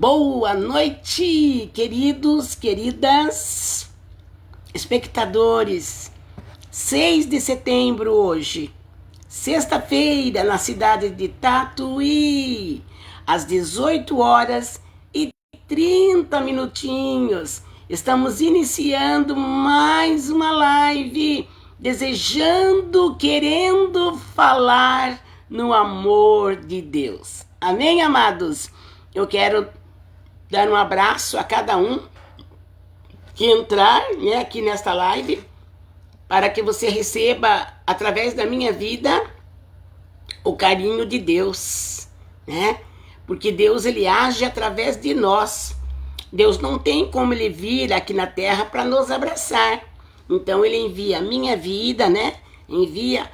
Boa noite, queridos, queridas, espectadores. 6 de setembro hoje, sexta-feira, na cidade de Tatuí, às 18 horas e 30 minutinhos. Estamos iniciando mais uma live, desejando, querendo falar no amor de Deus. Amém, amados? Eu quero dar um abraço a cada um que entrar, aqui nesta live, para que você receba, através da minha vida, o carinho de Deus, Porque Deus, ele age através de nós. Deus não tem como ele vir aqui na terra para nos abraçar. Então, ele envia a minha vida, Envia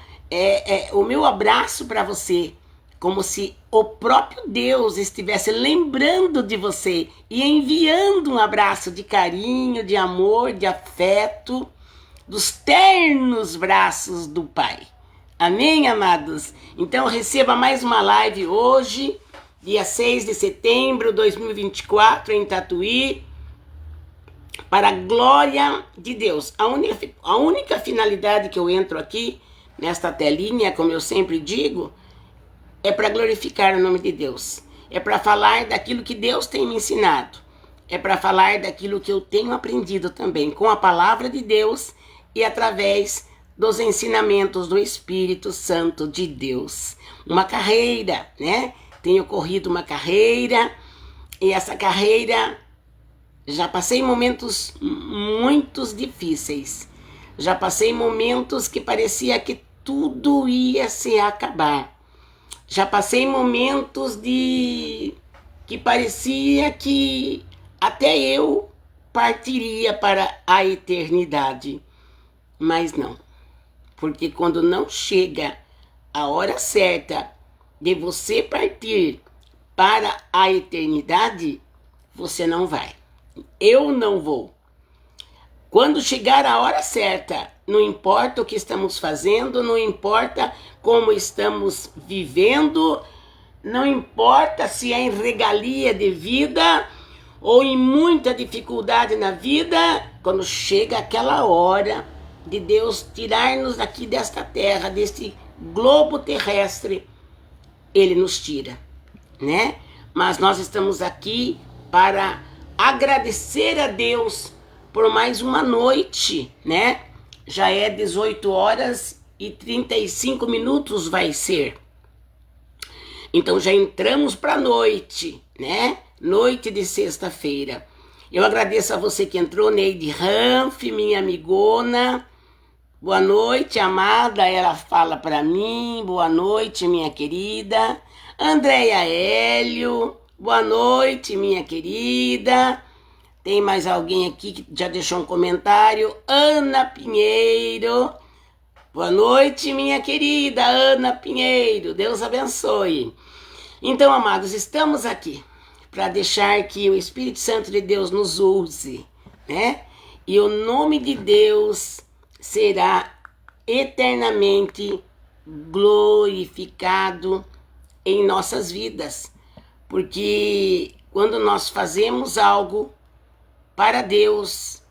o meu abraço para você, como se o próprio Deus estivesse lembrando de você e enviando um abraço de carinho, de amor, de afeto, dos ternos braços do Pai. Amém, amados? Então, receba mais uma live hoje, dia 6 de setembro de 2024, em Tatuí, para a glória de Deus. A única finalidade que eu entro aqui, nesta telinha, como eu sempre digo, é para glorificar o nome de Deus. É para falar daquilo que Deus tem me ensinado. É para falar daquilo que eu tenho aprendido também com a palavra de Deus e através dos ensinamentos do Espírito Santo de Deus. Uma carreira, Tenho corrido uma carreira e essa carreira já passei momentos muito difíceis. Já passei momentos que parecia que tudo ia se acabar. Já passei momentos que parecia que até eu partiria para a eternidade. Mas não. Porque quando não chega a hora certa de você partir para a eternidade, você não vai. Eu não vou. Quando chegar a hora certa, não importa o que estamos fazendo, não importa como estamos vivendo, não importa se é em regalia de vida ou em muita dificuldade na vida, quando chega aquela hora de Deus tirar-nos daqui desta terra, deste globo terrestre, Ele nos tira, Mas nós estamos aqui para agradecer a Deus por mais uma noite, Já é 18 horas e 35 minutos vai ser. Então já entramos para a noite, Noite de sexta-feira. Eu agradeço a você que entrou, Neide Ranf, minha amigona. Boa noite, amada, ela fala para mim. Boa noite, minha querida. Andréia Hélio, boa noite, minha querida. Tem mais alguém aqui que já deixou um comentário? Ana Pinheiro. Boa noite, minha querida Ana Pinheiro. Deus abençoe. Então, amados, estamos aqui para deixar que o Espírito Santo de Deus nos use, E o nome de Deus será eternamente glorificado em nossas vidas. Porque quando nós fazemos algo para Deus,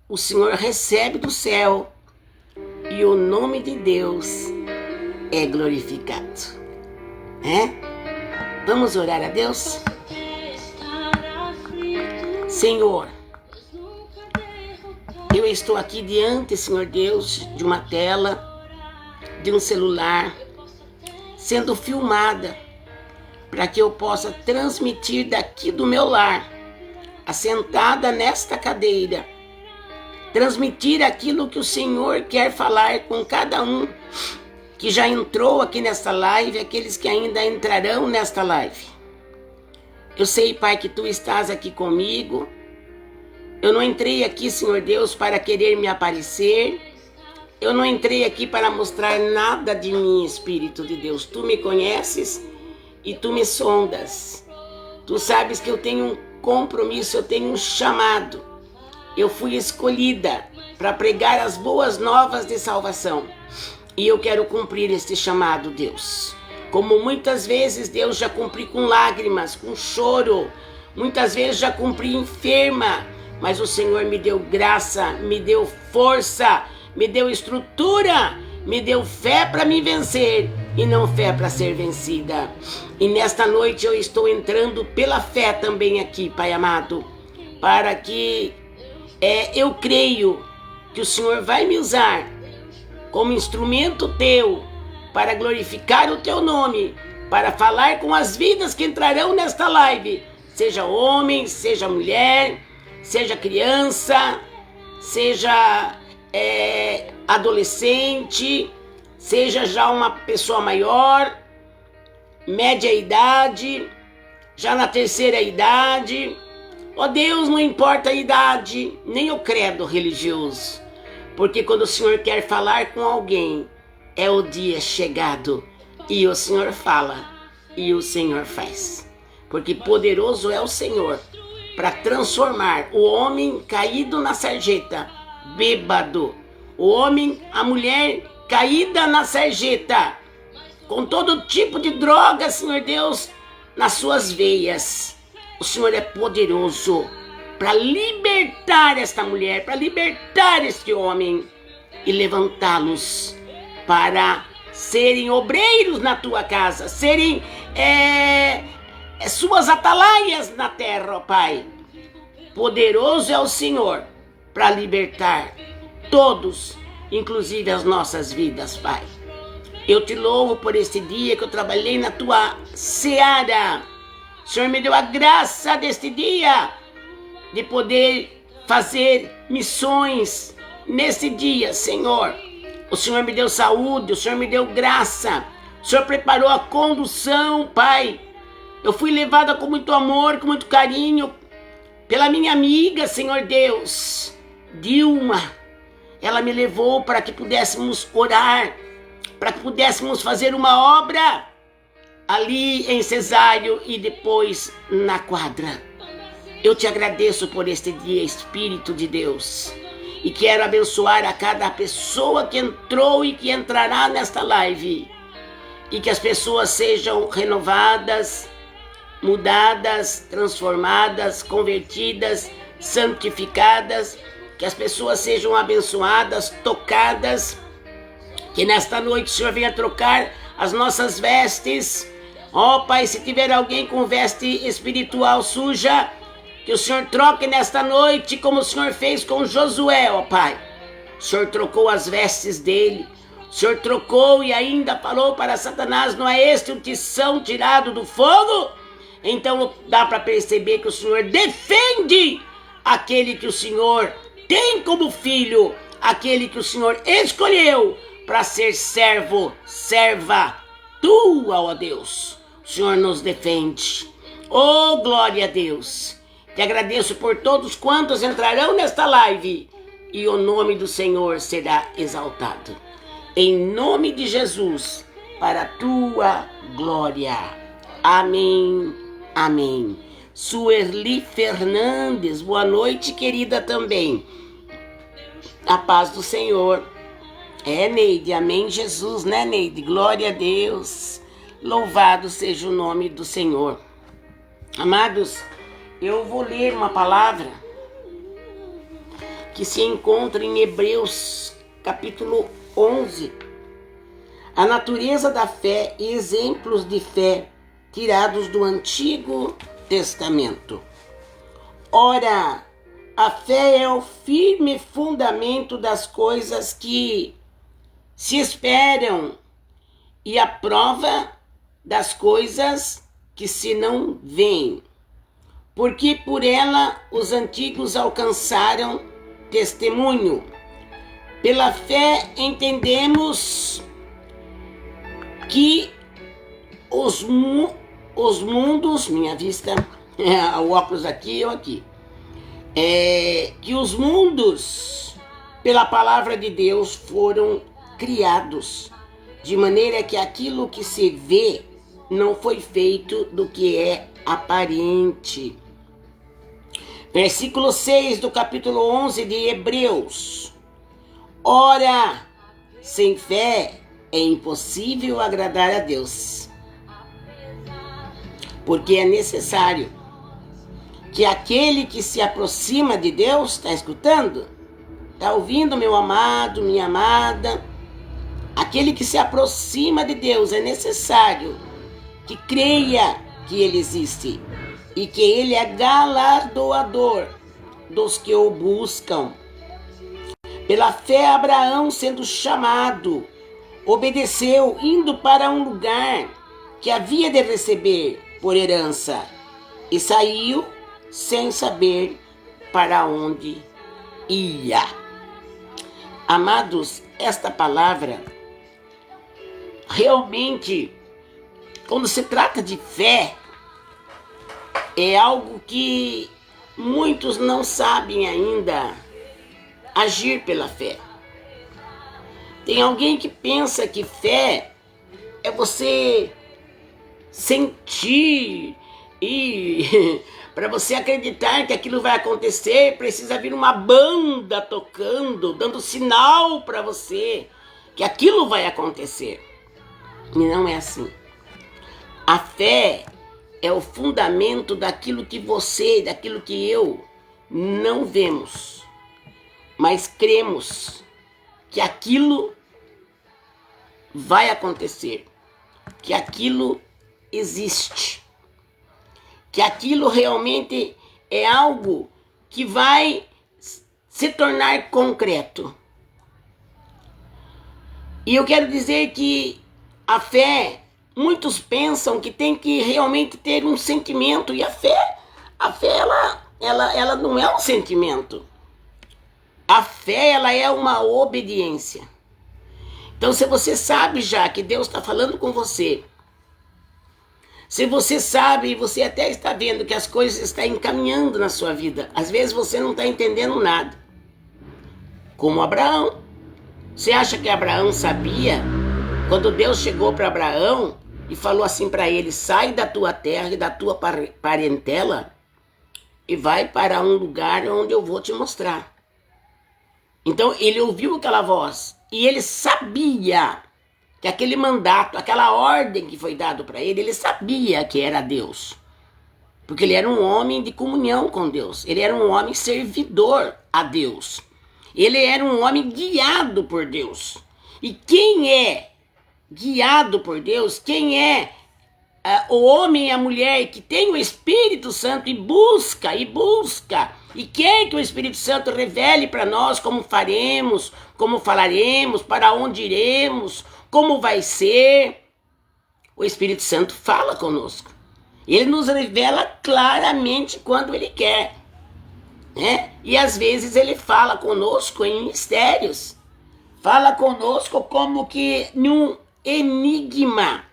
o Senhor recebe do céu e o nome de Deus é glorificado, Vamos orar a Deus? Senhor, eu estou aqui diante, Senhor Deus, de uma tela, de um celular, sendo filmada, para que eu possa transmitir daqui do meu lar, assentada nesta cadeira, transmitir aquilo que o Senhor quer falar com cada um que já entrou aqui nesta live, aqueles que ainda entrarão nesta live. Eu sei, Pai, que Tu estás aqui comigo. Eu não entrei aqui, Senhor Deus, para querer me aparecer. Eu não entrei aqui para mostrar nada de mim, Espírito de Deus. Tu me conheces e Tu me sondas. Tu sabes que eu tenho um compromisso, eu tenho um chamado. Eu fui escolhida para pregar as boas novas de salvação. E eu quero cumprir este chamado, Deus. Como muitas vezes, Deus, já cumpri com lágrimas, com choro, Muitas vezes já cumpri enferma, mas o Senhor me deu graça, me deu força, me deu estrutura, me deu fé para me vencer e não fé para ser vencida. E nesta noite eu estou entrando pela fé também aqui, Pai amado, para que eu creio que o Senhor vai me usar como instrumento teu para glorificar o teu nome, para falar com as vidas que entrarão nesta live, seja homem, seja mulher, seja criança, seja adolescente, seja já uma pessoa maior, média idade, já na terceira idade. Ó Deus, não importa a idade, nem o credo religioso, porque quando o Senhor quer falar com alguém, é o dia chegado, e o Senhor fala, e o Senhor faz, porque poderoso é o Senhor para transformar o homem caído na sarjeta, bêbado, o homem, a mulher caída na sarjeta, com todo tipo de droga, Senhor Deus, nas suas veias. O Senhor é poderoso para libertar esta mulher, para libertar este homem e levantá-los para serem obreiros na tua casa, serem suas atalaias na terra, ó Pai. Poderoso é o Senhor para libertar todos, inclusive as nossas vidas, Pai. Eu te louvo por este dia que eu trabalhei na tua seara. O Senhor me deu a graça deste dia de poder fazer missões nesse dia, Senhor. O Senhor me deu saúde, o Senhor me deu graça, o Senhor preparou a condução, Pai. Eu fui levada com muito amor, com muito carinho, pela minha amiga, Senhor Deus, Dilma. Ela me levou para que pudéssemos orar, para que pudéssemos fazer uma obra ali em Cesário e depois na quadra. Eu te agradeço por este dia, Espírito de Deus, e quero abençoar a cada pessoa que entrou e que entrará nesta live, e que as pessoas sejam renovadas, mudadas, transformadas, convertidas, santificadas, que as pessoas sejam abençoadas, tocadas, que nesta noite o Senhor venha trocar as nossas vestes. Ó Pai, se tiver alguém com veste espiritual suja, que o Senhor troque nesta noite, como o Senhor fez com Josué, ó Pai. O Senhor trocou as vestes dele, o Senhor trocou e ainda falou para Satanás: não é este o tição tirado do fogo? Então dá para perceber que o Senhor defende aquele que o Senhor tem como filho, aquele que o Senhor escolheu para ser servo, serva tua, ó Deus. O Senhor nos defende. Oh, glória a Deus. Te agradeço por todos quantos entrarão nesta live e o nome do Senhor será exaltado. Em nome de Jesus, para a tua glória. Amém, amém. Suerli Fernandes, boa noite, querida, também. A paz do Senhor. Neide, amém, Jesus, né, Neide? Glória a Deus. Louvado seja o nome do Senhor. Amados, eu vou ler uma palavra que se encontra em Hebreus, capítulo 11. A natureza da fé e exemplos de fé tirados do Antigo Testamento. Ora, a fé é o firme fundamento das coisas que se esperam e a prova das coisas que se não veem, porque por ela os antigos alcançaram testemunho. Pela fé entendemos que os mundos, minha vista, o óculos aqui, eu aqui, que os mundos, pela palavra de Deus, foram criados, de maneira que aquilo que se vê não foi feito do que é aparente. Versículo 6 do capítulo 11 de Hebreus. Ora, sem fé é impossível agradar a Deus, porque é necessário que aquele que se aproxima de Deus, está escutando? Está ouvindo, meu amado, minha amada? Aquele que se aproxima de Deus é necessário que creia que Ele existe e que Ele é galardoador dos que o buscam. Pela fé, Abraão, sendo chamado, obedeceu, indo para um lugar que havia de receber por herança, e saiu sem saber para onde ia. Amados, esta palavra realmente, quando se trata de fé, é algo que muitos não sabem ainda agir pela fé. Tem alguém que pensa que fé é você sentir e para você acreditar que aquilo vai acontecer, precisa vir uma banda tocando, dando sinal para você que aquilo vai acontecer. E não é assim. A fé é o fundamento daquilo que você, daquilo que eu não vemos, mas cremos que aquilo vai acontecer, que aquilo existe, que aquilo realmente é algo que vai se tornar concreto. E eu quero dizer que a fé, muitos pensam que tem que realmente ter um sentimento, e a fé ela não é um sentimento. A fé, ela é uma obediência. Então, se você sabe já que Deus está falando com você, se você sabe e você até está vendo que as coisas estão encaminhando na sua vida, às vezes você não está entendendo nada. Como Abraão. Você acha que Abraão sabia? Quando Deus chegou para Abraão e falou assim para ele: sai da tua terra e da tua parentela e vai para um lugar onde eu vou te mostrar. Então ele ouviu aquela voz e ele sabia que aquele mandato, aquela ordem que foi dado para ele, ele sabia que era Deus. Porque ele era um homem de comunhão com Deus. Ele era um homem servidor a Deus. Ele era um homem guiado por Deus. E quem é guiado por Deus, quem é o homem e a mulher que tem o Espírito Santo e busca, e quer que o Espírito Santo revele para nós como faremos, como falaremos, para onde iremos, como vai ser, o Espírito Santo fala conosco. Ele nos revela claramente quando Ele quer, né? E às vezes Ele fala conosco em mistérios, fala conosco como que num enigma,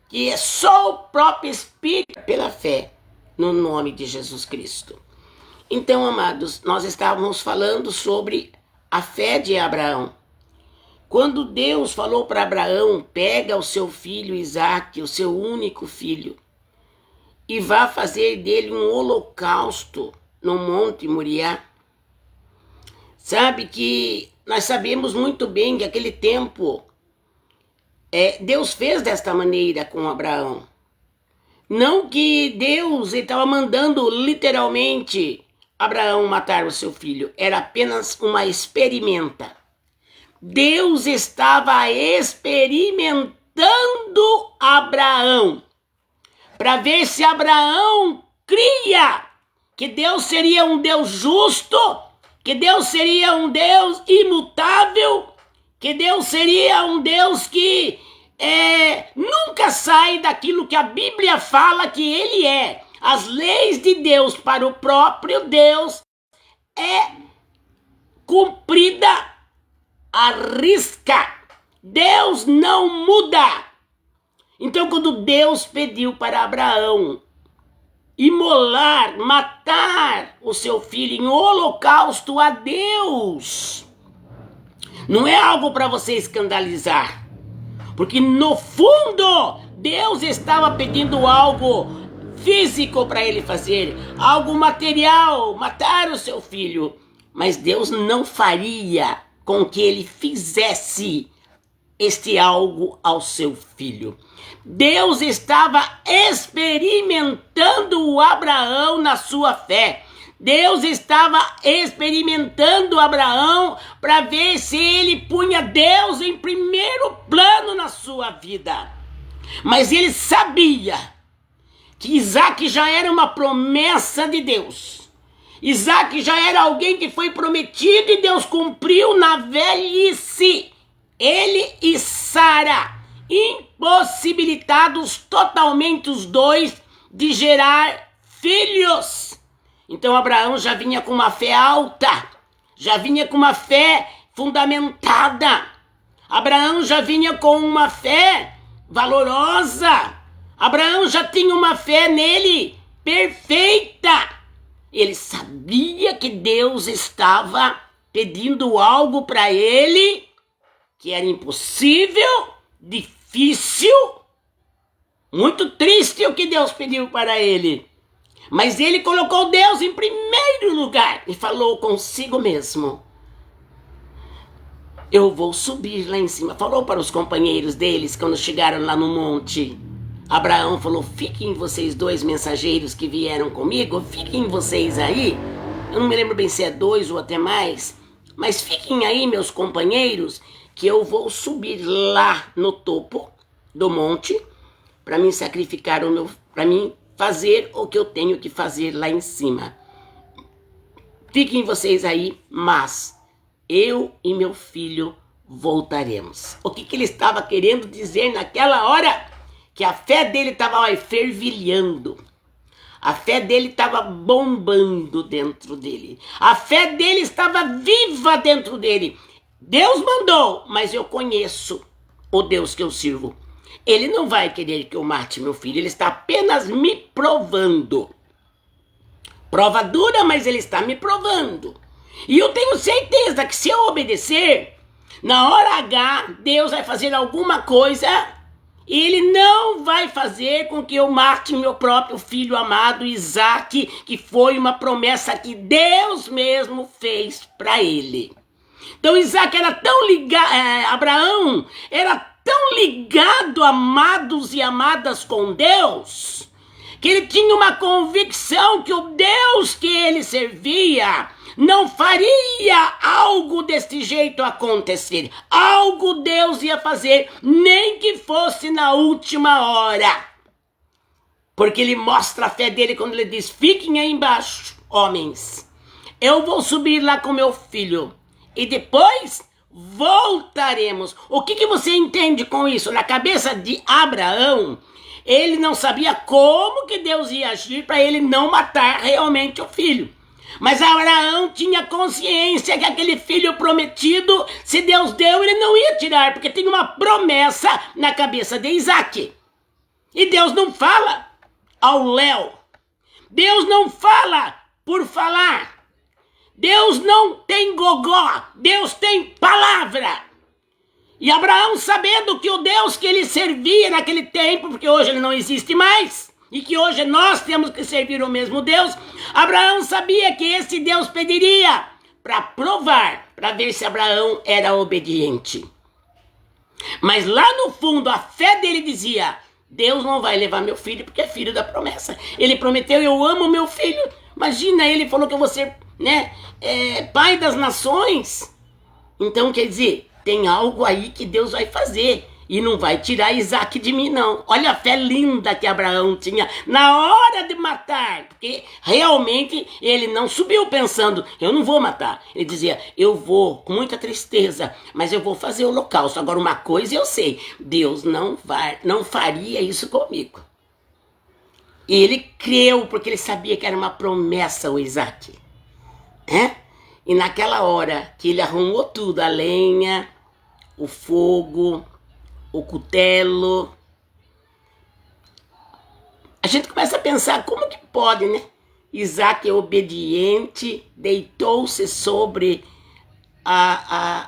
que é só o próprio Espírito, pela fé no nome de Jesus Cristo. Então, amados, nós estávamos falando sobre a fé de Abraão. Quando Deus falou para Abraão: pega o seu filho Isaque, o seu único filho, e vá fazer dele um holocausto no Monte Moriá. Sabe que nós sabemos muito bem que aquele tempo Deus fez desta maneira com Abraão. Não que Deus estava mandando literalmente Abraão matar o seu filho. Era apenas uma experimenta. Deus estava experimentando Abraão para ver se Abraão cria que Deus seria um Deus justo, que Deus seria um Deus imutável, que Deus seria um Deus que nunca sai daquilo que a Bíblia fala que Ele é. As leis de Deus para o próprio Deus é cumprida à risca. Deus não muda. Então, quando Deus pediu para Abraão imolar, matar o seu filho em holocausto a Deus, não é algo para você escandalizar, porque no fundo Deus estava pedindo algo físico para ele fazer, algo material, matar o seu filho. Mas Deus não faria com que ele fizesse este algo ao seu filho. Deus estava experimentando o Abraão na sua fé. Deus estava experimentando Abraão para ver se ele punha Deus em primeiro plano na sua vida. Mas ele sabia que Isaac já era uma promessa de Deus. Isaac já era alguém que foi prometido e Deus cumpriu na velhice. Ele e Sara, impossibilitados totalmente os dois de gerar filhos. Então Abraão já vinha com uma fé alta, já vinha com uma fé fundamentada. Abraão já vinha com uma fé valorosa. Abraão já tinha uma fé nele perfeita. Ele sabia que Deus estava pedindo algo para ele que era impossível, difícil, muito triste o que Deus pediu para ele. Mas ele colocou Deus em primeiro lugar e falou consigo mesmo: eu vou subir lá em cima. Falou para os companheiros deles quando chegaram lá no monte. Abraão falou: fiquem vocês dois mensageiros que vieram comigo, fiquem vocês aí. Eu não me lembro bem se é 2 ou até mais, mas fiquem aí, meus companheiros, que eu vou subir lá no topo do monte para me sacrificar para mim fazer o que eu tenho que fazer lá em cima. Fiquem vocês aí, mas eu e meu filho voltaremos. O que ele estava querendo dizer naquela hora? Que a fé dele estava fervilhando. A fé dele estava bombando dentro dele. A fé dele estava viva dentro dele. Deus mandou, mas eu conheço o Deus que eu sirvo. Ele não vai querer que eu mate meu filho, ele está apenas me provando. Prova dura, mas ele está me provando. E eu tenho certeza que se eu obedecer, na hora H, Deus vai fazer alguma coisa e ele não vai fazer com que eu mate meu próprio filho amado Isaac, que foi uma promessa que Deus mesmo fez para ele. Então Isaac era tão ligado, Abraão era tão ligado, amados e amadas, com Deus, que ele tinha uma convicção que o Deus que ele servia não faria algo desse jeito acontecer. Algo Deus ia fazer, nem que fosse na última hora. Porque ele mostra a fé dele quando ele diz: fiquem aí embaixo, homens. Eu vou subir lá com meu filho e depois voltaremos. O que você entende com isso? Na cabeça de Abraão, ele não sabia como que Deus ia agir para ele não matar realmente o filho. Mas Abraão tinha consciência que aquele filho prometido, se Deus deu, ele não ia tirar, porque tinha uma promessa na cabeça de Isaac. E Deus não fala ao léu. Deus não fala por falar. Deus não tem gogó, Deus tem palavra. E Abraão, sabendo que o Deus que ele servia naquele tempo, porque hoje ele não existe mais, e que hoje nós temos que servir o mesmo Deus, Abraão sabia que esse Deus pediria para provar, para ver se Abraão era obediente. Mas lá no fundo, a fé dele dizia: Deus não vai levar meu filho, porque é filho da promessa. Ele prometeu: eu amo meu filho. Imagina, ele falou que eu vou ser, pai das nações. Então, quer dizer, tem algo aí que Deus vai fazer e não vai tirar Isaac de mim, não. Olha a fé linda que Abraão tinha na hora de matar, porque realmente ele não subiu pensando: eu não vou matar. Ele dizia: eu vou, com muita tristeza, mas eu vou fazer o holocausto. Agora, uma coisa eu sei: Deus não faria isso comigo. E ele creu, porque ele sabia que era uma promessa o Isaac. E naquela hora que ele arrumou tudo, a lenha, o fogo, o cutelo, a gente começa a pensar: como que pode, né? Isaac é obediente, deitou-se sobre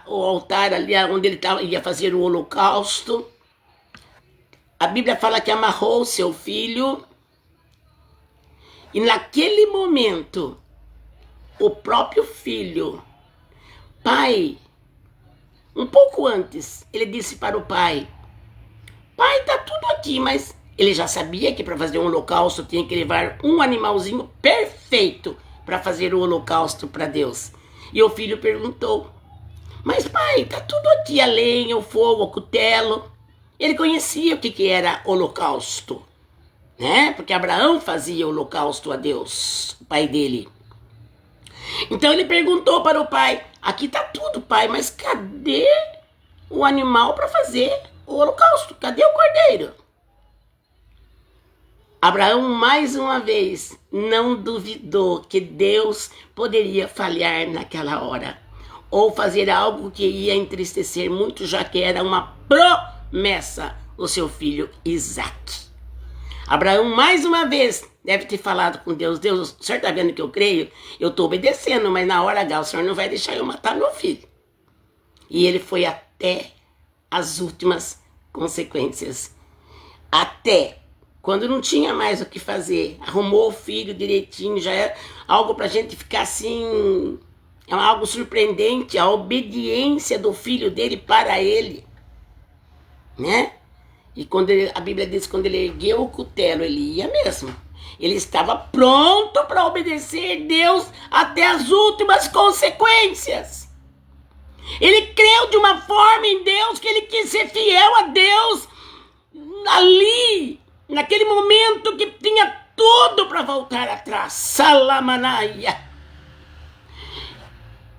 o altar ali onde ele ia fazer o holocausto. A Bíblia fala que amarrou seu filho, e naquele momento o próprio filho: pai, Um pouco antes, ele disse para o pai: pai, está tudo aqui, mas ele já sabia que para fazer um holocausto tinha que levar um animalzinho perfeito para fazer o holocausto para Deus. E o filho perguntou: mas pai, está tudo aqui, a lenha, o fogo, o cutelo. Ele conhecia o que era holocausto, né? Porque Abraão fazia holocausto a Deus, o pai dele. Então ele perguntou para o pai: aqui está tudo, pai, mas cadê o animal para fazer o holocausto? Cadê o cordeiro? Abraão, mais uma vez, não duvidou que Deus poderia falhar naquela hora, ou fazer algo que ia entristecer muito, já que era uma promessa do seu filho Isaque. Abraão, mais uma vez, deve ter falado com Deus: Deus, o senhor está vendo que eu creio? Eu estou obedecendo, mas na hora H o senhor não vai deixar eu matar meu filho. E ele foi até as últimas consequências. Até quando não tinha mais o que fazer, arrumou o filho direitinho, já é algo para a gente ficar assim, é algo surpreendente, a obediência do filho dele para ele, né? E quando a Bíblia diz que quando ele ergueu o cutelo, ele ia mesmo. Ele estava pronto para obedecer Deus até as últimas consequências. Ele creu de uma forma em Deus que ele quis ser fiel a Deus ali, naquele momento que tinha tudo para voltar atrás. Salamanaia.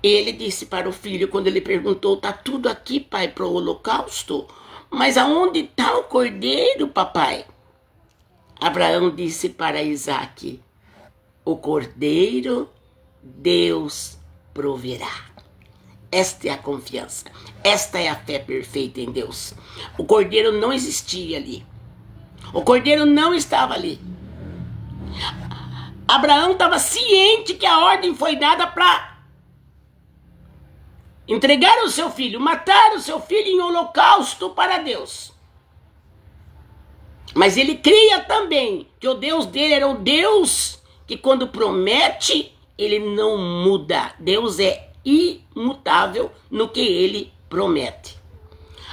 Ele disse para o filho, quando ele perguntou: está tudo aqui, pai, para o holocausto? Mas aonde está o cordeiro, papai? Abraão disse para Isaque: o cordeiro Deus proverá. Esta é a confiança, esta é a fé perfeita em Deus. O cordeiro não existia ali. O cordeiro não estava ali. Abraão estava ciente que a ordem foi dada para entregar o seu filho, matar o seu filho em holocausto para Deus. Mas ele cria também que o Deus dele era o Deus que quando promete, ele não muda. Deus é imutável no que ele promete.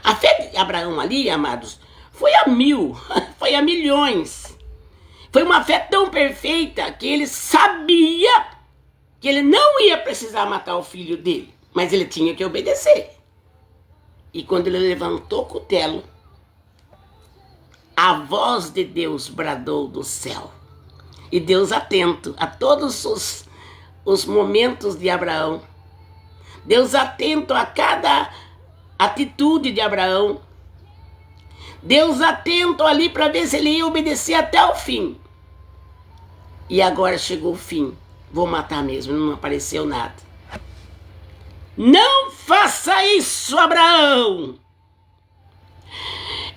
A fé de Abraão ali, amados, foi a mil, foi a milhões. Foi uma fé tão perfeita que ele sabia que ele não ia precisar matar o filho dele, mas ele tinha que obedecer. E quando ele levantou o cutelo, a voz de Deus bradou do céu. E Deus, atento a todos os momentos de Abraão, Deus atento a cada atitude de Abraão, Deus atento ali para ver se ele ia obedecer até o fim. E agora chegou o fim. Vou matar mesmo, não apareceu nada. Não faça isso, Abraão!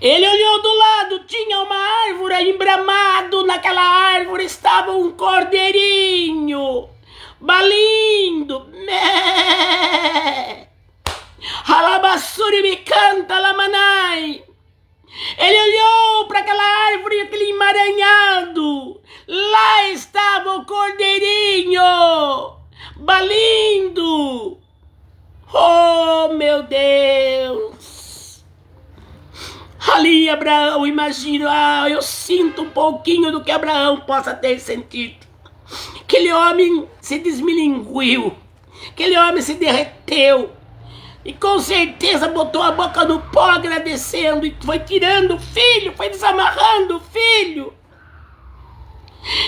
Ele olhou do lado, tinha uma árvore embramado, naquela árvore estava um cordeirinho, balindo. Halabassuri me canta lamanai. Ele olhou para aquela árvore, aquele emaranhado. Lá estava o cordeirinho, balindo. Oh, meu Deus! Ali, Abraão, imagino, eu sinto um pouquinho do que Abraão possa ter sentido. Aquele homem se desmilinguiu, aquele homem se derreteu. E com certeza botou a boca no pó agradecendo e foi tirando o filho, foi desamarrando o filho.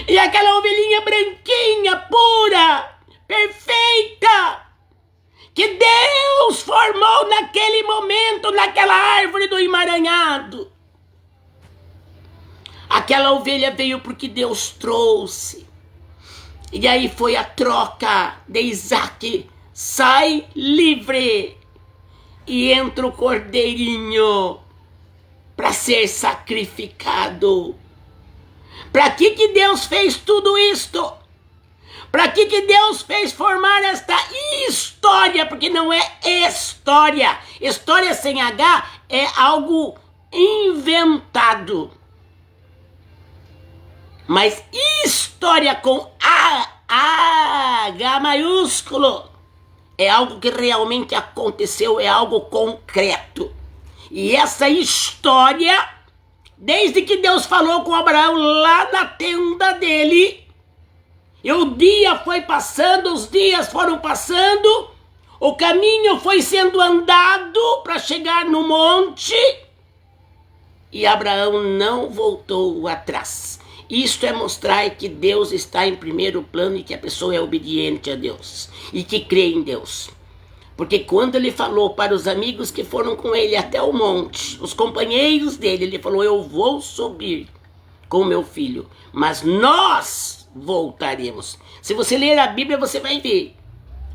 E aquela ovelhinha branquinha, pura, perfeita, que Deus formou naquele momento, naquela árvore do emaranhado. Aquela ovelha veio porque Deus trouxe. E aí foi a troca de Isaque, sai livre. E entra o cordeirinho para ser sacrificado. Para que Deus fez tudo isto? Para que Deus fez formar esta história? Porque não é história. História sem H é algo inventado. Mas história com H maiúsculo É algo que realmente aconteceu, é algo concreto. E essa história, desde que Deus falou com Abraão lá na tenda dele, e o dia foi passando, os dias foram passando, o caminho foi sendo andado para chegar no monte, e Abraão não voltou atrás. Isto é mostrar que Deus está em primeiro plano e que a pessoa é obediente a Deus e que crê em Deus. Porque quando ele falou para os amigos que foram com ele até o monte, os companheiros dele, ele falou: eu vou subir com meu filho, mas nós voltaremos. Se você ler a Bíblia, você vai ver.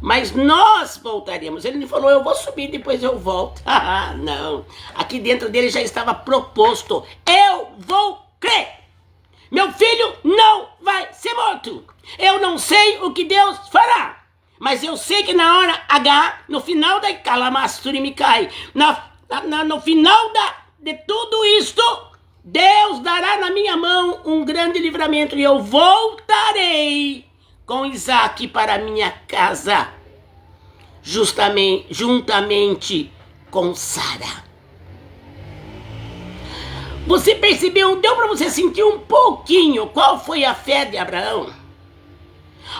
Mas nós voltaremos. Ele falou: eu vou subir, depois eu volto. Ah, não. Aqui dentro dele já estava proposto: eu vou crer. Meu filho não vai ser morto. Eu não sei o que Deus fará, mas eu sei que na hora H, no final da Calamasturimikai, no final de tudo isto, Deus dará na minha mão um grande livramento e eu voltarei com Isaac para minha casa, juntamente com Sara. Você percebeu? Deu para você sentir um pouquinho qual foi a fé de Abraão?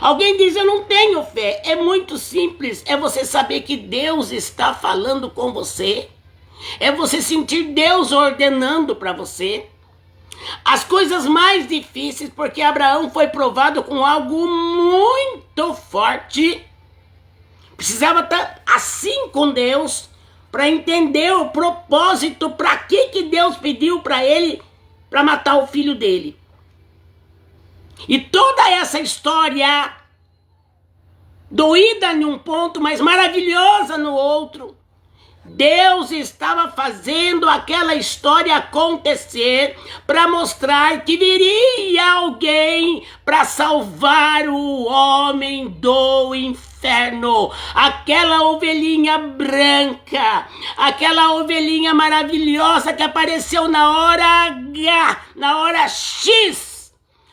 Alguém diz: eu não tenho fé. É muito simples. É você saber que Deus está falando com você. É você sentir Deus ordenando para você. As coisas mais difíceis, porque Abraão foi provado com algo muito forte. Precisava estar assim com Deus para entender o propósito, para que Deus pediu para ele para matar o filho dele. E toda essa história, doída em um ponto, mas maravilhosa no outro, Deus estava fazendo aquela história acontecer para mostrar que viria alguém para salvar o homem do inferno. Aquela ovelhinha branca, aquela ovelhinha maravilhosa que apareceu na hora H, na hora X.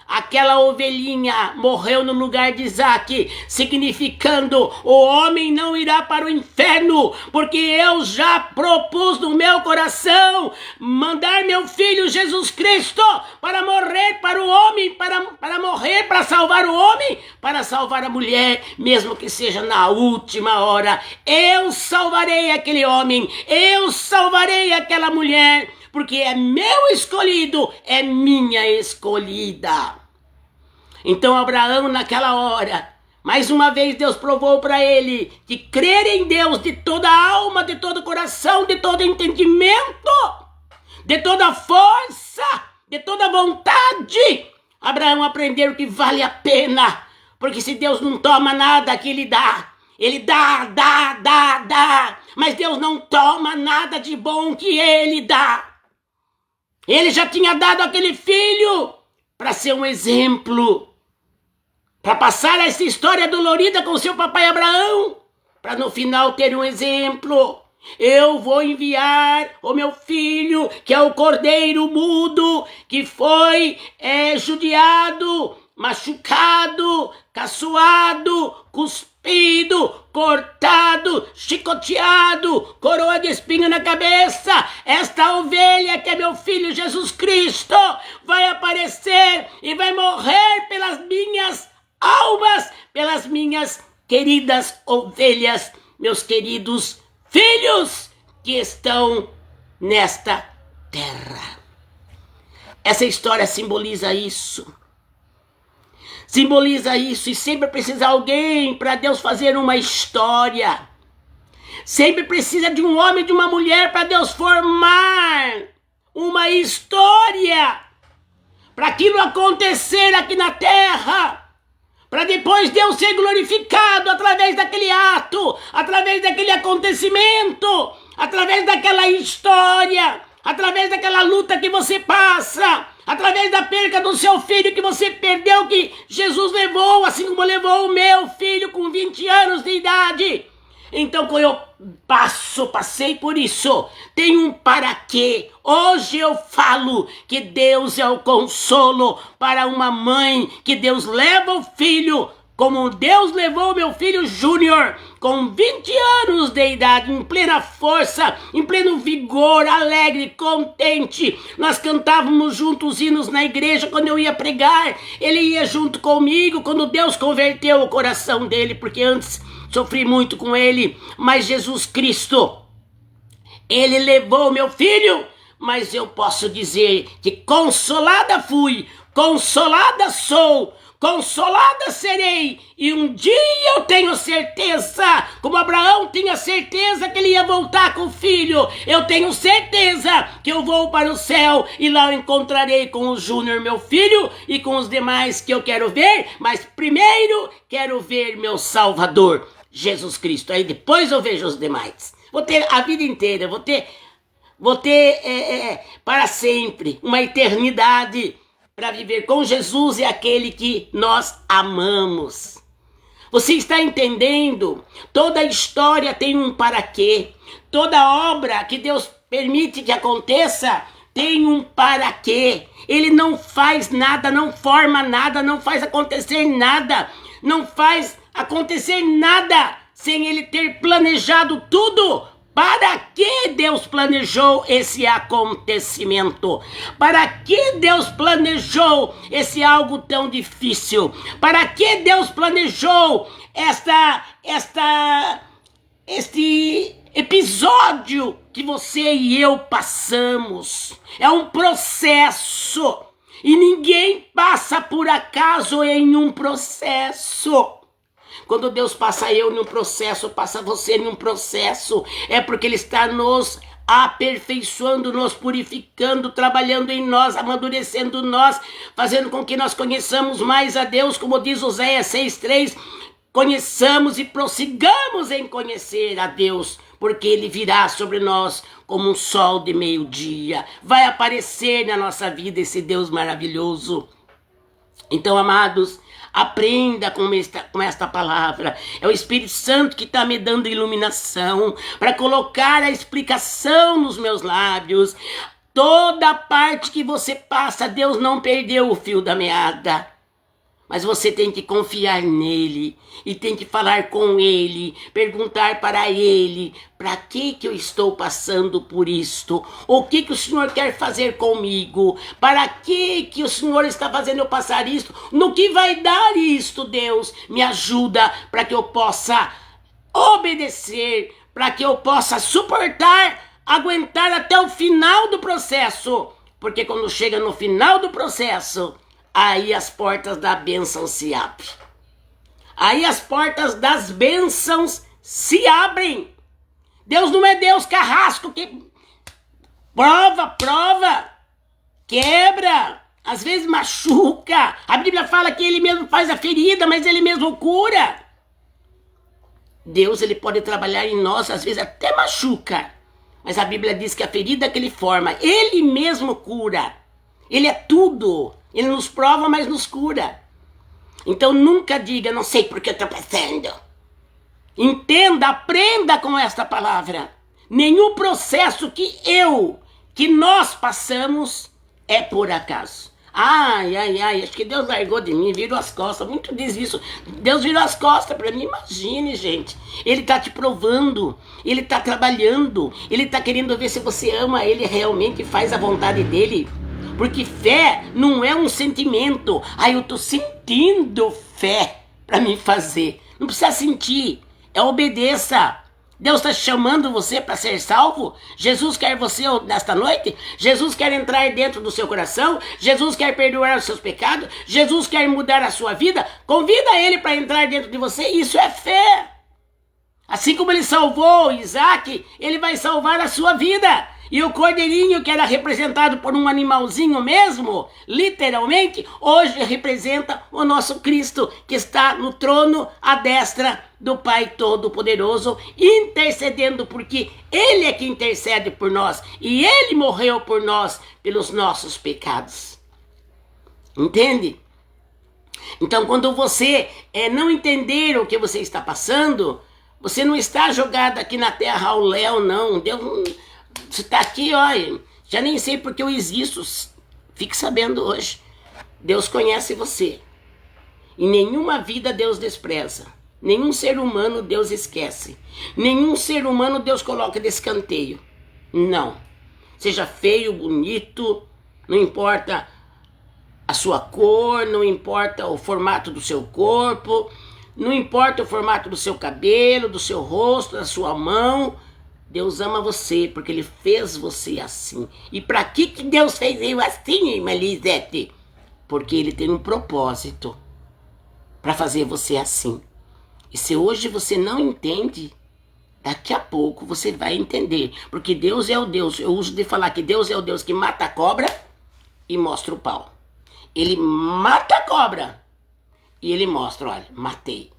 Aquela ovelhinha morreu no lugar de Isaac, significando: o homem não irá para o inferno, porque eu já propus no meu coração mandar meu filho Jesus Cristo para morrer para o homem, para morrer, para salvar o homem, para salvar a mulher, mesmo que seja na última hora. Eu salvarei aquele homem, eu salvarei aquela mulher, porque é meu escolhido, é minha escolhida. Então Abraão, naquela hora, mais uma vez Deus provou para ele que crer em Deus de toda a alma, de todo o coração, de todo entendimento, de toda força, de toda vontade. Abraão aprendeu que vale a pena, porque se Deus não toma nada que ele dá, ele dá, mas Deus não toma nada de bom que ele dá. Ele já tinha dado aquele filho para ser um exemplo, para passar essa história dolorida com seu papai Abraão, para no final ter um exemplo. Eu vou enviar o meu filho, que é o cordeiro mudo, que foi judiado, machucado, caçoado, cuspido, cortado, chicoteado, coroa de espinho na cabeça. Esta ovelha que é meu filho Jesus Cristo vai aparecer e vai morrer pelas minhas almas, pelas minhas queridas ovelhas, meus queridos filhos que estão nesta terra. Essa história simboliza isso. Simboliza isso, e sempre precisa alguém para Deus fazer uma história. Sempre precisa de um homem e de uma mulher para Deus formar uma história, para aquilo acontecer aqui na terra, para depois Deus ser glorificado através daquele ato, através daquele acontecimento, através daquela história, através daquela luta que você passa, através da perca do seu filho que você perdeu, que Jesus levou, assim como levou o meu filho com 20 anos de idade. Então, quando eu passei por isso, tem um para quê. Hoje eu falo que Deus é o consolo para uma mãe, que Deus leva o filho como Deus levou meu filho Júnior, com 20 anos de idade, em plena força, em pleno vigor, alegre, contente. Nós cantávamos juntos hinos na igreja quando eu ia pregar. Ele ia junto comigo quando Deus converteu o coração dele, porque antes sofri muito com ele. Mas Jesus Cristo, ele levou meu filho, mas eu posso dizer que consolada fui, consolada sou, consolada serei, e um dia eu tenho certeza, como Abraão tinha certeza que ele ia voltar com o filho, eu tenho certeza que eu vou para o céu e lá eu encontrarei com o Júnior, meu filho, e com os demais que eu quero ver, mas primeiro quero ver meu Salvador, Jesus Cristo, aí depois eu vejo os demais. Vou ter a vida inteira, vou ter para sempre uma eternidade para viver com Jesus e aquele que nós amamos. Você está entendendo? Toda história tem um para quê. Toda obra que Deus permite que aconteça tem um para quê. Ele não faz nada, não forma nada, não faz acontecer nada, não faz acontecer nada sem ele ter planejado tudo. Para que Deus planejou esse acontecimento? Para que Deus planejou esse algo tão difícil? Para que Deus planejou este episódio que você e eu passamos? É um processo. E ninguém passa por acaso em um processo. Quando Deus passa eu num processo, passa você num processo, é porque Ele está nos aperfeiçoando, nos purificando, trabalhando em nós, amadurecendo nós, fazendo com que nós conheçamos mais a Deus, como diz Oséias 6:3, conheçamos e prossigamos em conhecer a Deus, porque Ele virá sobre nós como um sol de meio-dia, vai aparecer na nossa vida esse Deus maravilhoso. Então, amados, aprenda com esta palavra. É o Espírito Santo que está me dando iluminação para colocar a explicação nos meus lábios. Toda parte que você passa, Deus não perdeu o fio da meada. Mas você tem que confiar nele e tem que falar com ele, perguntar para ele, para que eu estou passando por isto? O que o Senhor quer fazer comigo? Para que o Senhor está fazendo eu passar isto? No que vai dar isto, Deus? Me ajuda para que eu possa obedecer, para que eu possa suportar, aguentar até o final do processo. Porque quando chega no final do processo, aí as portas da bênção se abrem. Aí as portas das bênçãos se abrem. Deus não é Deus carrasco que prova, quebra, às vezes machuca. A Bíblia fala que Ele mesmo faz a ferida, mas Ele mesmo cura. Deus, Ele pode trabalhar em nós, às vezes até machuca. Mas a Bíblia diz que a ferida que Ele forma, Ele mesmo cura. Ele é tudo. Ele nos prova, mas nos cura. Então nunca diga, não sei por que eu estou passando. Entenda, aprenda com esta palavra. Nenhum processo que nós passamos é por acaso. Ai, acho que Deus largou de mim, virou as costas. Muito diz isso. Deus virou as costas para mim. Imagine, gente. Ele está te provando. Ele está trabalhando. Ele está querendo ver se você ama Ele realmente e faz a vontade dEle. Porque fé não é um sentimento. Eu estou sentindo fé para me fazer. Não precisa sentir. Obedeça. Deus está chamando você para ser salvo. Jesus quer você nesta noite. Jesus quer entrar dentro do seu coração. Jesus quer perdoar os seus pecados. Jesus quer mudar a sua vida. Convida Ele para entrar dentro de você. Isso é fé. Assim como Ele salvou Isaac, Ele vai salvar a sua vida. E o cordeirinho, que era representado por um animalzinho mesmo, literalmente, hoje representa o nosso Cristo, que está no trono à destra do Pai Todo-Poderoso, intercedendo, porque Ele é que intercede por nós, e Ele morreu por nós, pelos nossos pecados. Entende? Então, quando você não entender o que você está passando, você não está jogado aqui na terra ao léu, não. Deus não... Você está aqui, olha, já nem sei porque eu existo. Fique sabendo hoje. Deus conhece você. E nenhuma vida Deus despreza. Nenhum ser humano Deus esquece. Nenhum ser humano Deus coloca de escanteio. Não. Seja feio, bonito, não importa a sua cor, não importa o formato do seu corpo, não importa o formato do seu cabelo, do seu rosto, da sua mão. Deus ama você porque Ele fez você assim. E para que Deus fez eu assim, irmã Lisete? Porque Ele tem um propósito para fazer você assim. E se hoje você não entende, daqui a pouco você vai entender. Porque Deus é o Deus, eu uso de falar que Deus é o Deus que mata a cobra e mostra o pau. Ele mata a cobra e Ele mostra, olha, matei.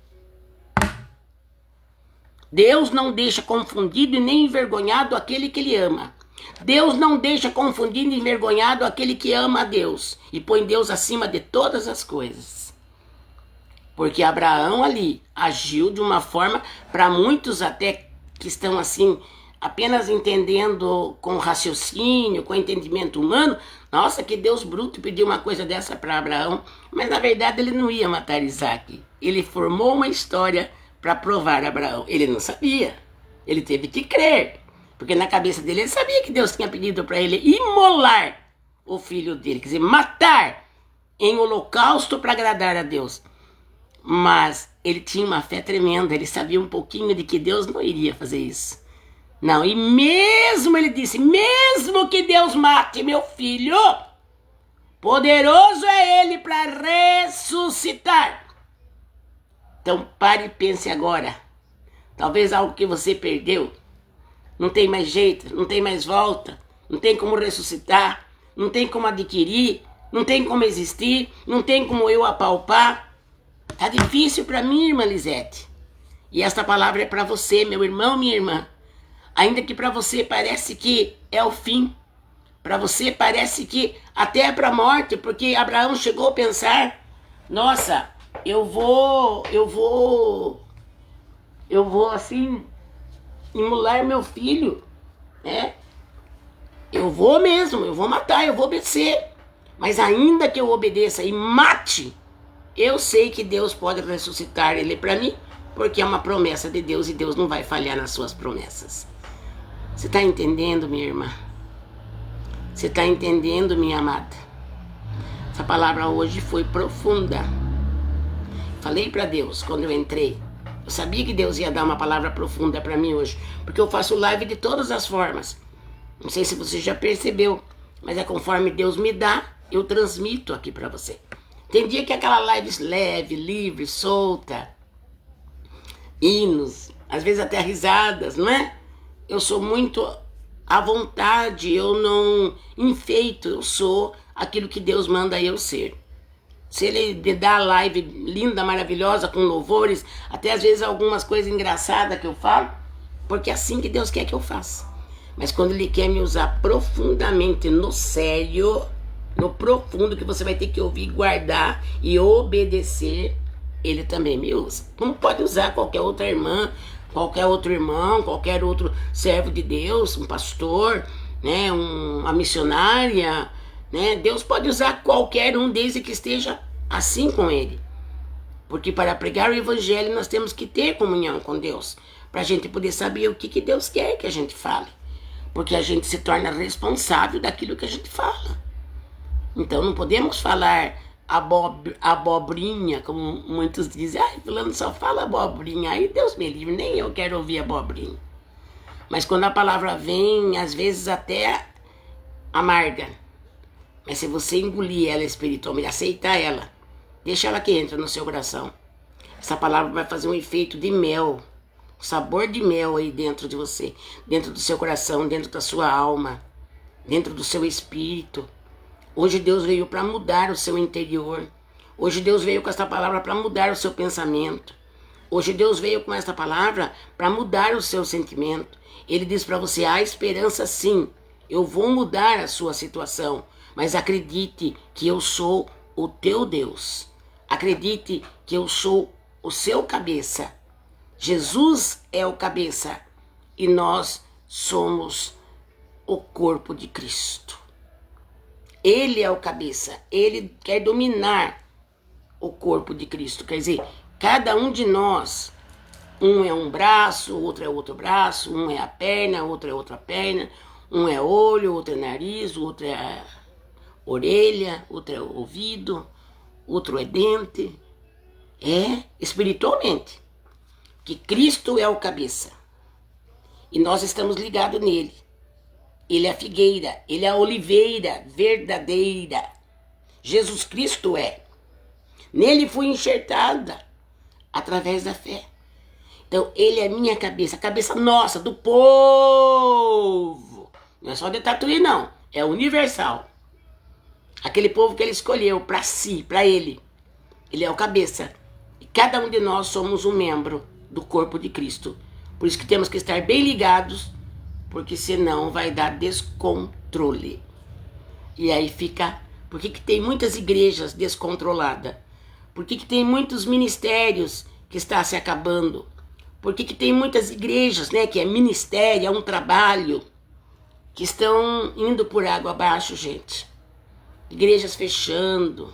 Deus não deixa confundido e nem envergonhado aquele que Ele ama. Deus não deixa confundido e envergonhado aquele que ama a Deus e põe Deus acima de todas as coisas. Porque Abraão ali agiu de uma forma, para muitos até que estão assim, apenas entendendo com raciocínio, com entendimento humano, nossa, que Deus bruto pediu uma coisa dessa para Abraão, mas na verdade ele não ia matar Isaac. Ele formou uma história para provar a Abraão. Ele não sabia, ele teve que crer, porque na cabeça dele ele sabia que Deus tinha pedido para ele imolar o filho dele, quer dizer, matar em holocausto para agradar a Deus. Mas ele tinha uma fé tremenda, ele sabia um pouquinho de que Deus não iria fazer isso. Não, e mesmo ele disse, mesmo que Deus mate meu filho, poderoso é Ele para ressuscitar. Então pare e pense agora. Talvez algo que você perdeu, não tem mais jeito, não tem mais volta, não tem como ressuscitar, não tem como adquirir, não tem como existir, não tem como eu apalpar. Tá difícil para mim, irmã Lisete. E esta palavra é para você, meu irmão, minha irmã. Ainda que para você parece que é o fim. Para você parece que até é para a morte, porque Abraão chegou a pensar, nossa, eu vou assim imolar meu filho, né? Eu vou mesmo, eu vou matar, eu vou obedecer. Mas ainda que eu obedeça e mate, eu sei que Deus pode ressuscitar ele para mim, porque é uma promessa de Deus e Deus não vai falhar nas suas promessas. Você está entendendo, minha irmã? Você está entendendo, minha amada? Essa palavra hoje foi profunda. Falei para Deus quando eu entrei. Eu sabia que Deus ia dar uma palavra profunda para mim hoje, porque eu faço live de todas as formas. Não sei se você já percebeu, mas é conforme Deus me dá, eu transmito aqui para você. Tem dia que aquela live leve, livre, solta, hinos, às vezes até risadas, não é? Eu sou muito à vontade, eu não enfeito, eu sou aquilo que Deus manda eu ser. Se Ele me dá a live linda, maravilhosa, com louvores, até às vezes algumas coisas engraçadas que eu falo, porque é assim que Deus quer que eu faça. Mas quando Ele quer me usar profundamente no sério, no profundo, que você vai ter que ouvir, guardar e obedecer, Ele também me usa. Como pode usar qualquer outra irmã, qualquer outro irmão, qualquer outro servo de Deus, um pastor, né, uma missionária, né? Deus pode usar qualquer um desde que esteja assim com Ele. Porque para pregar o Evangelho nós temos que ter comunhão com Deus, para a gente poder saber o que Deus quer que a gente fale. Porque a gente se torna responsável daquilo que a gente fala. Então não podemos falar abobrinha, como muitos dizem. Ai, fulano só fala abobrinha. Aí Deus me livre, nem eu quero ouvir abobrinha. Mas quando a palavra vem, às vezes até amarga. Mas se você engolir ela espiritualmente, aceitar ela, deixa ela que entra no seu coração. Essa palavra vai fazer um efeito de mel, um sabor de mel aí dentro de você, dentro do seu coração, dentro da sua alma, dentro do seu espírito. Hoje Deus veio para mudar o seu interior. Hoje Deus veio com essa palavra para mudar o seu pensamento. Hoje Deus veio com essa palavra para mudar o seu sentimento. Ele diz para você, há esperança sim, eu vou mudar a sua situação, mas acredite que eu sou o teu Deus. Acredite que eu sou o seu cabeça. Jesus é o cabeça e nós somos o corpo de Cristo. Ele é o cabeça, Ele quer dominar o corpo de Cristo. Quer dizer, cada um de nós, um é um braço, outro é outro braço, um é a perna, outro é outra perna, um é olho, outro é nariz, outro é a orelha, outro é ouvido, outro é dente. É espiritualmente que Cristo é o cabeça e nós estamos ligados nele. Ele é a figueira, ele é a oliveira verdadeira. Jesus Cristo é. Nele fui enxertada através da fé. Então ele é a minha cabeça, a cabeça nossa, do povo. Não é só de Tatuí não, é universal. Aquele povo que ele escolheu para si, para ele. Ele é o cabeça. E cada um de nós somos um membro do corpo de Cristo. Por isso que temos que estar bem ligados, porque senão vai dar descontrole. E aí fica... Por que tem muitas igrejas descontroladas? Por que tem muitos ministérios que estão se acabando? Por que tem muitas igrejas, né, que é ministério, é um trabalho, que estão indo por água abaixo, gente? Igrejas fechando,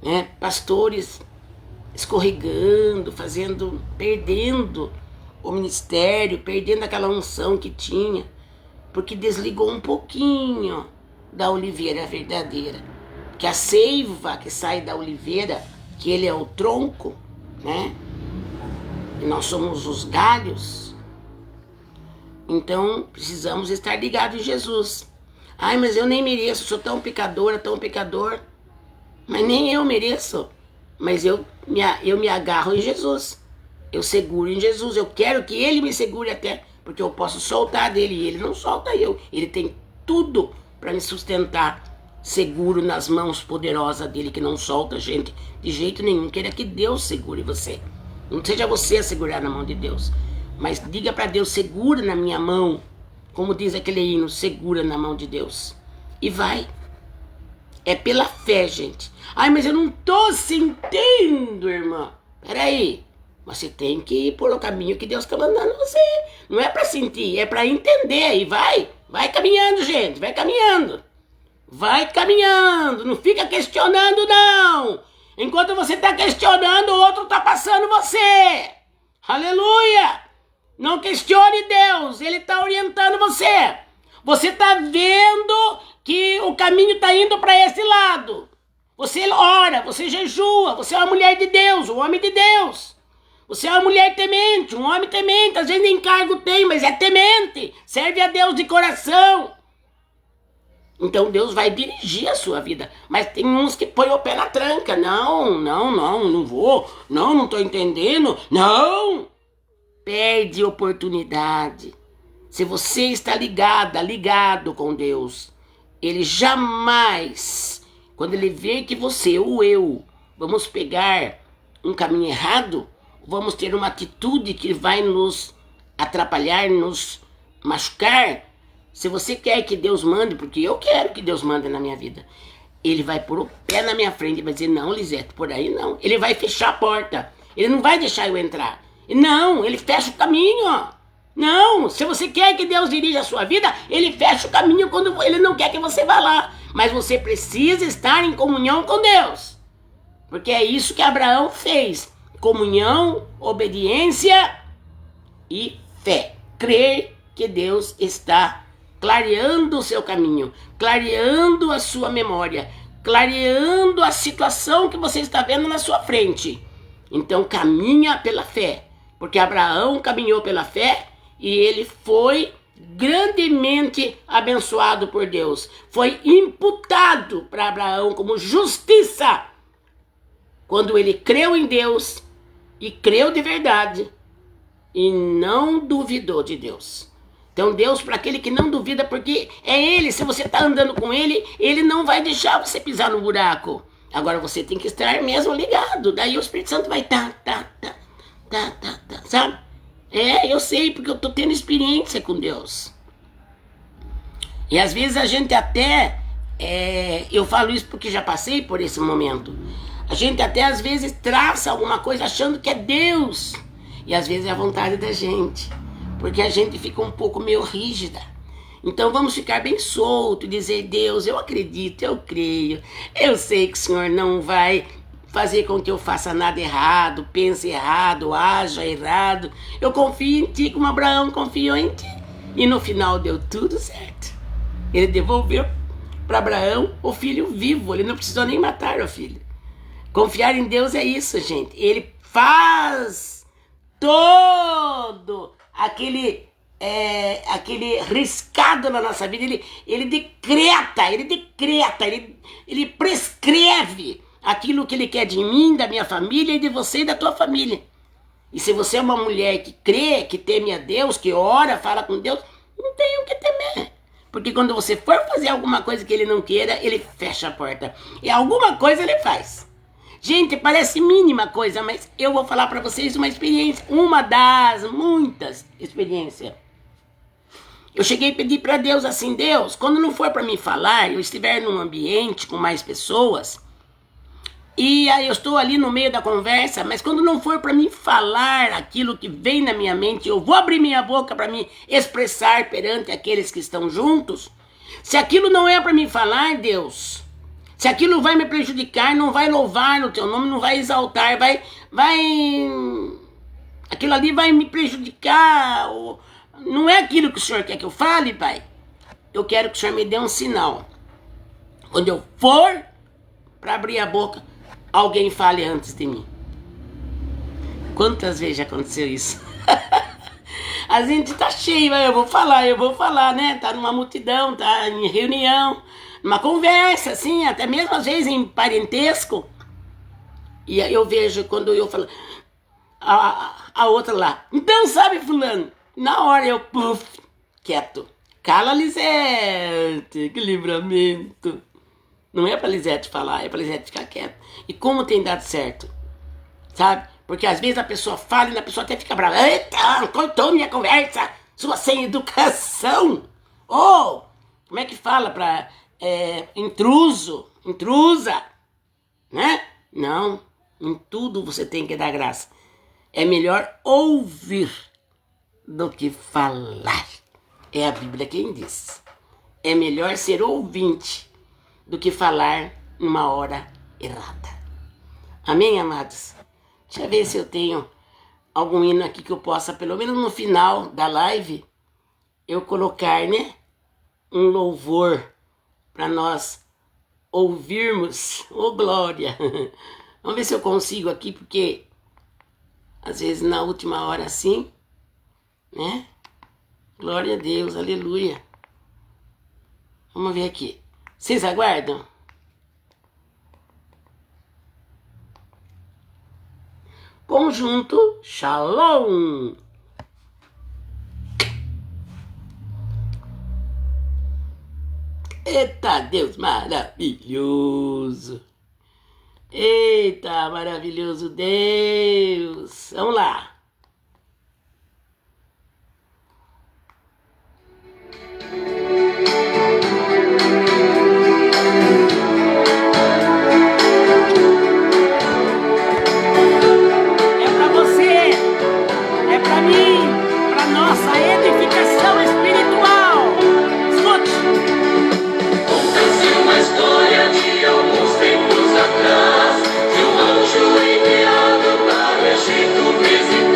né? Pastores escorregando, perdendo o ministério, perdendo aquela unção que tinha, porque desligou um pouquinho da oliveira verdadeira. Que a seiva que sai da oliveira, que ele é o tronco, né? E nós somos os galhos. Então precisamos estar ligados em Jesus. Ai, mas eu nem mereço, sou tão pecadora, tão pecador. Mas nem eu mereço. Mas eu me agarro em Jesus. Eu seguro em Jesus. Eu quero que ele me segure até, porque eu posso soltar dele e ele não solta eu. Ele tem tudo para me sustentar seguro nas mãos poderosas dele, que não solta a gente de jeito nenhum. Queira que Deus segure você. Não seja você a segurar na mão de Deus, mas diga para Deus: segura na minha mão. Como diz aquele hino, segura na mão de Deus. E vai. É pela fé, gente. Ai, mas eu não tô sentindo, irmã. Peraí. Você tem que ir por o caminho que Deus está mandando você. Não é para sentir, é para entender. E vai. Vai caminhando, gente. Vai caminhando. Vai caminhando. Não fica questionando, não. Enquanto você está questionando, o outro está passando você. Aleluia. Não questione Deus. Ele está orientando você. Você está vendo que o caminho está indo para esse lado. Você ora, você jejua, você é uma mulher de Deus, um homem de Deus. Você é uma mulher temente, um homem temente. Às vezes nem cargo tem, mas é temente. Serve a Deus de coração. Então Deus vai dirigir a sua vida. Mas tem uns que põem o pé na tranca. Não vou. Não estou entendendo. Não. Perde oportunidade. Se você está ligado com Deus, ele jamais, quando ele vê que você ou eu vamos pegar um caminho errado, vamos ter uma atitude que vai nos atrapalhar, nos machucar. Se você quer que Deus mande, porque eu quero que Deus mande na minha vida, ele vai pôr o pé na minha frente e vai dizer: não, Lisete, por aí não. Ele vai fechar a porta. Ele não vai deixar eu entrar. Não, ele fecha o caminho. Não, se você quer que Deus dirija a sua vida, ele fecha o caminho quando ele não quer que você vá lá. Mas você precisa estar em comunhão com Deus. Porque é isso que Abraão fez. Comunhão, obediência e fé. Crer que Deus está clareando o seu caminho, clareando a sua memória, clareando a situação que você está vendo na sua frente. Então caminha pela fé, porque Abraão caminhou pela fé e ele foi grandemente abençoado por Deus. Foi imputado para Abraão como justiça quando ele creu em Deus e creu de verdade e não duvidou de Deus. Então Deus, para aquele que não duvida, porque é ele, se você está andando com ele, ele não vai deixar você pisar no buraco. Agora você tem que estar mesmo ligado, daí o Espírito Santo vai sabe? Eu sei, porque eu estou tendo experiência com Deus. E às vezes a gente até, eu falo isso porque já passei por esse momento, a gente até às vezes traça alguma coisa achando que é Deus, e às vezes é a vontade da gente, porque a gente fica um pouco meio rígida. Então vamos ficar bem solto e dizer: Deus, eu acredito, eu creio, eu sei que o Senhor não vai fazer com que eu faça nada errado, pense errado, haja errado. Eu confio em ti como Abraão confiou em ti. E no final deu tudo certo. Ele devolveu para Abraão o filho vivo. Ele não precisou nem matar o filho. Confiar em Deus é isso, gente. Ele faz todo aquele riscado na nossa vida. Ele decreta, ele prescreve aquilo que ele quer de mim, da minha família e de você e da tua família. E se você é uma mulher que crê, que teme a Deus, que ora, fala com Deus, não tem o que temer. Porque quando você for fazer alguma coisa que ele não queira, ele fecha a porta. E alguma coisa ele faz. Gente, parece mínima coisa, mas eu vou falar para vocês uma experiência, uma das muitas experiências. Eu cheguei a pedir para Deus assim, Deus, quando não for para mim falar, eu estiver num ambiente com mais pessoas, e aí eu estou ali no meio da conversa, mas quando não for para mim falar aquilo que vem na minha mente, eu vou abrir minha boca para me expressar perante aqueles que estão juntos. Se aquilo não é para mim falar, Deus, se aquilo vai me prejudicar, não vai louvar no teu nome, não vai exaltar, aquilo ali vai me prejudicar, não é aquilo que o Senhor quer que eu fale, Pai. Eu quero que o Senhor me dê um sinal. Quando eu for para abrir a boca, alguém fale antes de mim. Quantas vezes já aconteceu isso? A gente tá cheio, eu vou falar, né? Tá numa multidão, tá em reunião, numa conversa, assim, até mesmo às vezes em parentesco. E aí eu vejo quando eu falo, a outra lá, então sabe fulano, na hora eu, quieto. Cala, Lisete, que livramento. Não é pra Lisete falar, é pra Lisete ficar quieta. E como tem dado certo, sabe? Porque às vezes a pessoa fala e a pessoa até fica brava. Eita, cortou minha conversa, sua sem educação. Ou, como é que fala pra intrusa, né? Não, em tudo você tem que dar graça. É melhor ouvir do que falar. É a Bíblia quem diz. É melhor ser ouvinte do que falar numa hora errada. Amém, amados? Deixa eu ver se eu tenho algum hino aqui que eu possa, pelo menos no final da live, eu colocar, né? Um louvor para nós ouvirmos. Ô, glória! Vamos ver se eu consigo aqui, porque às vezes na última hora assim, né? Glória a Deus, aleluia. Vamos ver aqui. Vocês aguardam? Conjunto Shalom. Eita, Deus maravilhoso. Eita, maravilhoso Deus. Vamos lá. Nossa edificação espiritual. Escute. Conta-se uma história de alguns tempos atrás, de um anjo enviado para o Egito visitar.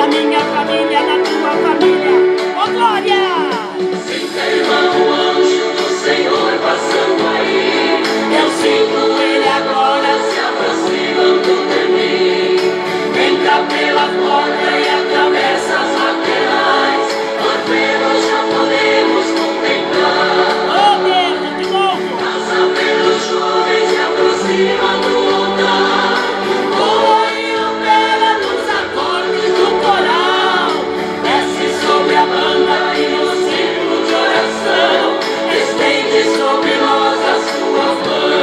na minha família, na tua família. Oh, glória! O anjo do Senhor passando aí. Eu sinto ele agora Se aproximando de mim. Entra pela porta e atravessa as laterais. Por menos já podemos contemplar. Oh, Deus, de novo. Passa pelos jovens e aproxima do altar. Voa e opera nos acordes do coral. Desce sobre a banda e no círculo de oração. Estende sobre nós as suas mãos.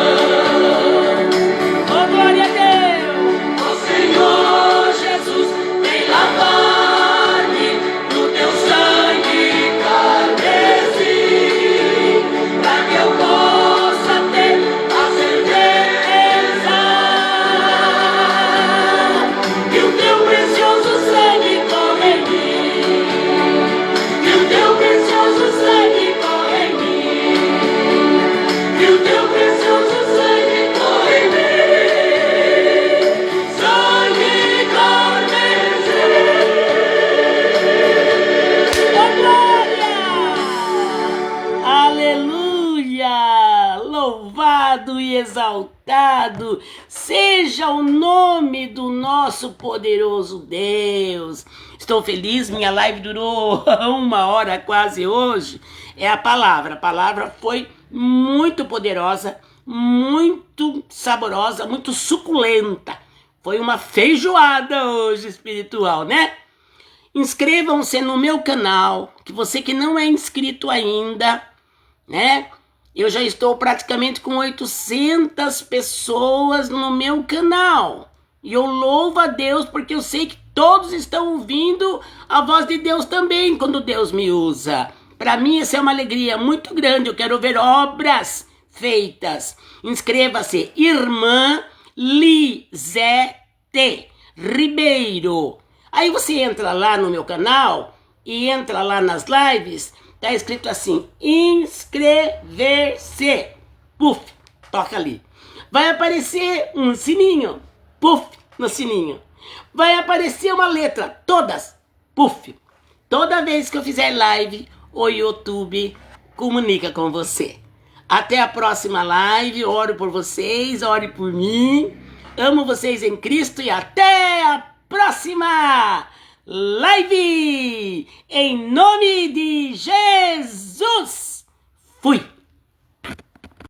Oh, glória a Deus. Ó Senhor Jesus, vem lavar-me no teu sangue carmesim, para que eu possa ter a certeza que o teu precioso sangue corre em mim, que o teu precioso sangue corre em mim, que o teu precioso sangue corre em mim. Sangue carmesim. Oh, glória! Aleluia! Louvado e exaltado seja o nome do nosso poderoso Deus. Estou feliz, minha live durou 1 hora quase hoje. É a palavra foi muito poderosa, muito saborosa, muito suculenta. Foi uma feijoada hoje espiritual, né? Inscrevam-se no meu canal, que você que não é inscrito ainda, né? Eu já estou praticamente com 800 pessoas no meu canal. E eu louvo a Deus porque eu sei que todos estão ouvindo a voz de Deus também quando Deus me usa. Para mim essa é uma alegria muito grande. Eu quero ver obras feitas. Inscreva-se, Irmã Lisete Ribeiro. Aí você entra lá no meu canal e entra lá nas lives, tá escrito assim, inscrever-se. Puf, toca ali. Vai aparecer um sininho, puf, no sininho. Vai aparecer uma letra, todas, puf. Toda vez que eu fizer live, o YouTube comunica com você. Até a próxima live, oro por vocês, ore por mim. Amo vocês em Cristo e até a próxima live! Em nome de Jesus! Fui!